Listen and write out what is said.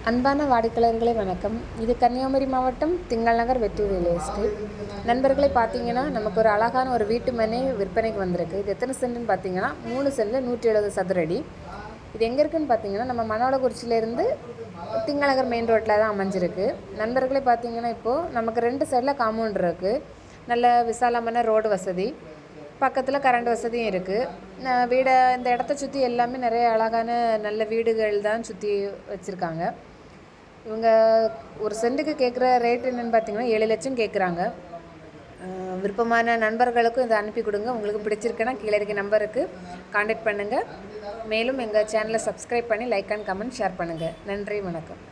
அன்பான வாடிக்கையாளர்களே வணக்கம். இது கன்னியாகுமரி மாவட்டம் திங்கள் நகர் வெற்றி ரியல் எஸ்டேட். நண்பர்களே, பார்த்தீங்கன்னா நமக்கு ஒரு அழகான ஒரு வீட்டு மனை விற்பனைக்கு வந்திருக்கு. இது எத்தனை சென்ட்னு பார்த்தீங்கன்னா 3 சென்ட் 170 சதுர அடி. இது எங்கே இருக்குதுன்னு பார்த்தீங்கன்னா நம்ம மணவளக்குறிச்சியிலேருந்து திங்கள் நகர் மெயின் ரோட்டில் தான் அமைஞ்சிருக்கு. நண்பர்களே, பார்த்தீங்கன்னா இப்போது நமக்கு 2 சைடில் காம்பவுண்ட் இருக்குது. நல்ல விசாலமான ரோடு வசதி, பக்கத்தில் கரண்ட் வசதியும் இருக்குது. வீடை இந்த இடத்த சுற்றி எல்லாமே நிறைய அழகான நல்ல வீடுகள் தான் சுற்றி வச்சுருக்காங்க. இவங்க ஒரு சென்ட்டுக்கு கேட்குற ரேட் என்னென்னு பார்த்தீங்கன்னா 7 லட்சம் கேட்குறாங்க. விருப்பமான நண்பர்களுக்கும் இதை அனுப்பி கொடுங்க. உங்களுக்கு பிடிச்சிருக்குன்னா கீழே இருக்க நம்பருக்கு கான்டாக்ட் பண்ணுங்கள். மேலும் எங்கள் சேனலை சப்ஸ்கிரைப் பண்ணி லைக் அண்ட் கமெண்ட் ஷேர் பண்ணுங்கள். நன்றி, வணக்கம்.